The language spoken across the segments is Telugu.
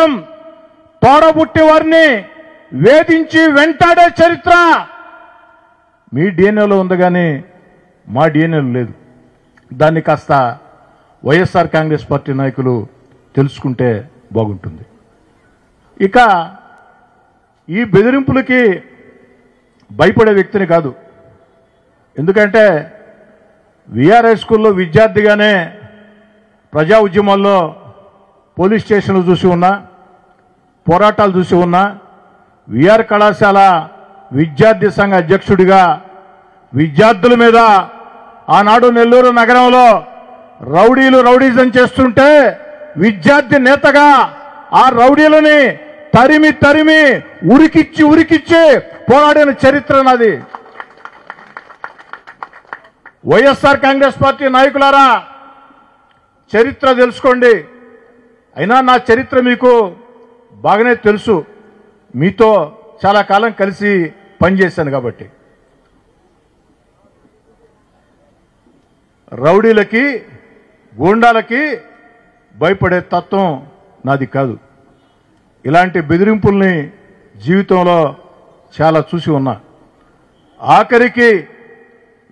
కోసం తోడబుట్టి వారిని వేధించి వెంటాడే చరిత్ర మీ డిఎన్ఏలో ఉంది, కానీ మా డిఎన్ఏలో లేదు. దాన్ని కాస్త వైఎస్ఆర్ కాంగ్రెస్ పార్టీ నాయకులు తెలుసుకుంటే బాగుంటుంది. ఇక ఈ బెదిరింపులకి భయపడే వ్యక్తిని కాదు. ఎందుకంటే విఆర్ఐ స్కూల్లో విద్యార్థిగానే ప్రజా ఉద్యమాల్లో పోలీస్ స్టేషన్లు చూసి ఉన్నా, పోరాటాలు చూసి ఉన్నా, విఆర్ కళాశాల విద్యార్థి సంఘ అధ్యక్షుడిగా విద్యార్థుల మీద ఆనాడు నెల్లూరు నగరంలో రౌడీజం చేస్తుంటే విద్యార్థి నేతగా ఆ రౌడీలని తరిమి ఉరికిచ్చి పోరాడిన చరిత్ర నాది. వైఎస్ఆర్ కాంగ్రెస్ పార్టీ నాయకులారా, చరిత్ర తెలుసుకోండి. అయినా నా చరిత్ర మీకు బాగానే తెలుసు, మీతో చాలా కాలం కలిసి పనిచేశాను కాబట్టి. రౌడీలకి గూండాలకి భయపడే తత్వం నాది కాదు. ఇలాంటి బెదిరింపుల్ని జీవితంలో చాలా చూసి ఉన్నా. ఆఖరికి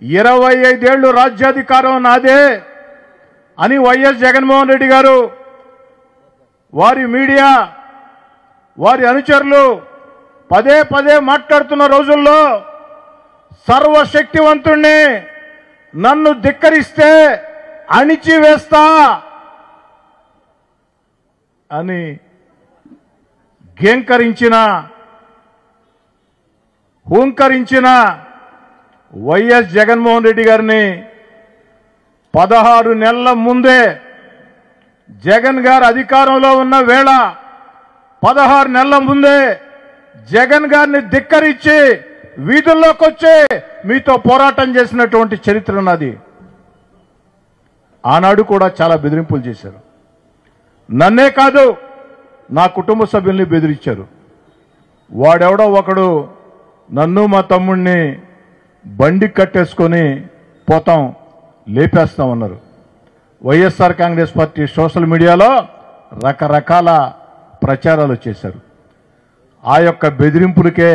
25 ఏళ్లు రాజ్యాధికారం నాదే అని వైఎస్ జగన్మోహన్ రెడ్డి గారు, వారి మీడియా, వారి అనుచరులు పదే మాట్లాడుతున్న రోజుల్లో సర్వశక్తివంతుణ్ణి, నన్ను ధిక్కరిస్తే అణిచివేస్తా అని హూంకరించిన వైఎస్ జగన్మోహన్ రెడ్డి గారిని 16 నెలల ముందే జగన్ గారు అధికారంలో ఉన్న వేళ 16 నెలల ముందే జగన్ గారిని ధిక్కరించి వీధుల్లోకి వచ్చి మీతో పోరాటం చేసినటువంటి చరిత్ర ఉన్నది. ఆనాడు కూడా చాలా బెదిరింపులు చేశారు. నన్నే కాదు, నా కుటుంబ సభ్యుల్ని బెదిరించారు. వాడెవడో ఒకడు నన్ను మా తమ్ముడిని బండి కట్టేసుకొని పోతాం, లేపేస్తామన్నారు. వైఎస్ఆర్ కాంగ్రెస్ పార్టీ సోషల్ మీడియాలో రకరకాల ప్రచారాలు చేశారు. ఆ యొక్క బెదిరింపులకే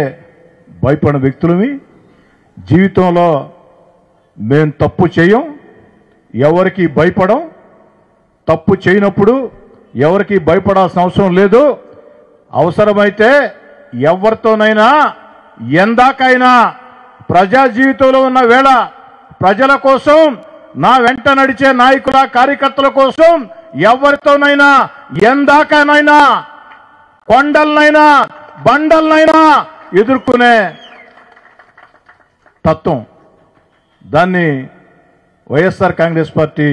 భయపడిన వ్యక్తులమి. జీవితంలో మేము తప్పు చేయం, ఎవరికి భయపడం, తప్పు చేయనప్పుడు ఎవరికి భయపడాల్సిన అవసరం లేదు. అవసరమైతే ఎవరితోనైనా ఎందాకైనా ప్రజా జీవితంలో ఉన్న వేళ ప్రజల కోసం, నా వెంట నడిచే నాయకుల కార్యకర్తల కోసం ఎవరితోనైనా ఎందాకనైనా కొండలనైనా బండలనైనా ఎదుర్కొనే తత్వం. దాన్ని వైఎస్ఆర్ కాంగ్రెస్ పార్టీ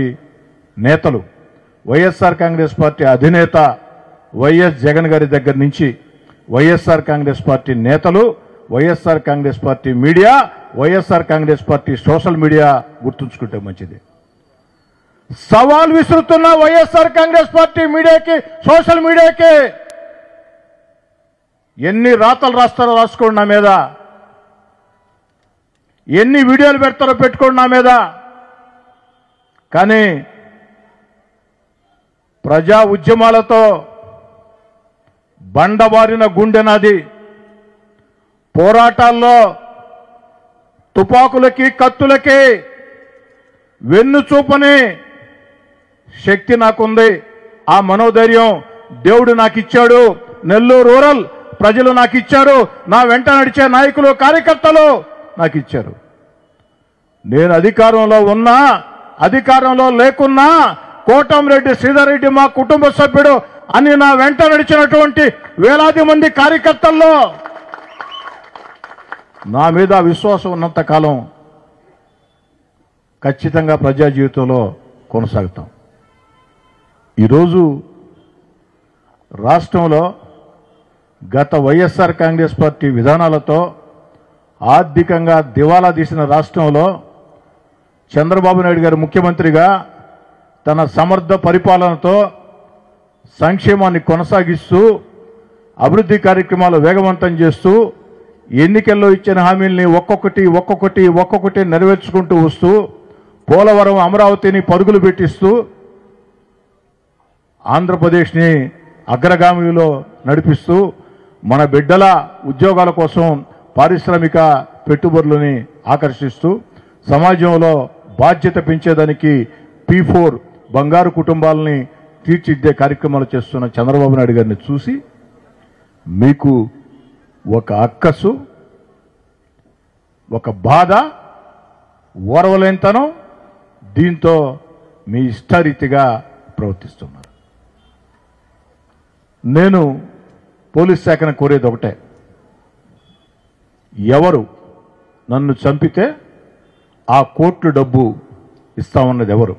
నేతలు, వైఎస్ఆర్ కాంగ్రెస్ పార్టీ అధినేత వైఎస్ జగన్ గారి దగ్గర నుంచి వైఎస్ఆర్ కాంగ్రెస్ పార్టీ నేతలు, YSR Congress party media, YSR Congress party social media గుర్తుంచుకుంటే మంచిది. సవాల్ విసురుతున్న వైఎస్ఆర్ కాంగ్రెస్ పార్టీ మీడియాకి, సోషల్ మీడియాకి ఎన్ని రాతలు రాస్తారో రాసుకోండి నా మీద, ఎన్ని వీడియోలు పెడతారో పెట్టుకోండి నా మీద. కానీ ప్రజా ఉద్యమాలతో బండబారిన గుండె నాది. పోరాటాల్లో తుపాకులకి కత్తులకి వెన్ను చూపని శక్తి నాకుంది. ఆ మనోధైర్యం దేవుడు నాకు ఇచ్చాడు. నెల్లూరు రూరల్ ప్రజలు నాకు ఇచ్చారు. నా వెంట నడిచే నాయకులు కార్యకర్తలు నాకు ఇచ్చారు. నేను అధికారంలో ఉన్నా, అధికారంలో లేకున్నా కోటంరెడ్డి శ్రీధర్ రెడ్డి మా కుటుంబ సభ్యుడు అని నా వెంట నడిచినటువంటి వేలాది మంది కార్యకర్తల్లో నా మీద విశ్వాసం ఉన్నంత కాలం ఖచ్చితంగా ప్రజా జీవితంలో కొనసాగుతాం. ఈరోజు రాష్ట్రంలో గత వైఎస్ఆర్ కాంగ్రెస్ పార్టీ విధానాలతో ఆర్థికంగా దివాలా తీసిన రాష్ట్రంలో చంద్రబాబు నాయుడు గారు ముఖ్యమంత్రిగా తన సమర్థ పరిపాలనతో సంక్షేమాన్ని కొనసాగిస్తూ అభివృద్ధి కార్యక్రమాలు వేగవంతం చేస్తూ ఎన్నికల్లో ఇచ్చిన హామీల్ని ఒక్కొక్కటి నెరవేర్చుకుంటూ వస్తూ పోలవరం అమరావతిని పరుగులు పెట్టిస్తూ ఆంధ్రప్రదేశ్ని అగ్రగామిలో నడిపిస్తూ మన బిడ్డల ఉద్యోగాల కోసం పారిశ్రామిక పెట్టుబడులని ఆకర్షిస్తూ సమాజంలో బాధ్యత పెంచేదానికి P4 బంగారు కుటుంబాలని తీర్చిదిద్దే కార్యక్రమాలు చేస్తున్న చంద్రబాబు నాయుడు గారిని చూసి మీకు ఒక అక్కసు, ఒక బాధ, ఓర్వలేనితనం, దీంతో మీ ఇష్టారీతిగా ప్రవర్తిస్తున్నారు. నేను పోలీస్ శాఖను కోరేది ఒకటే, ఎవరు నన్ను చంపితే ఆ కోట్లు డబ్బు ఇస్తామన్నది ఎవరు?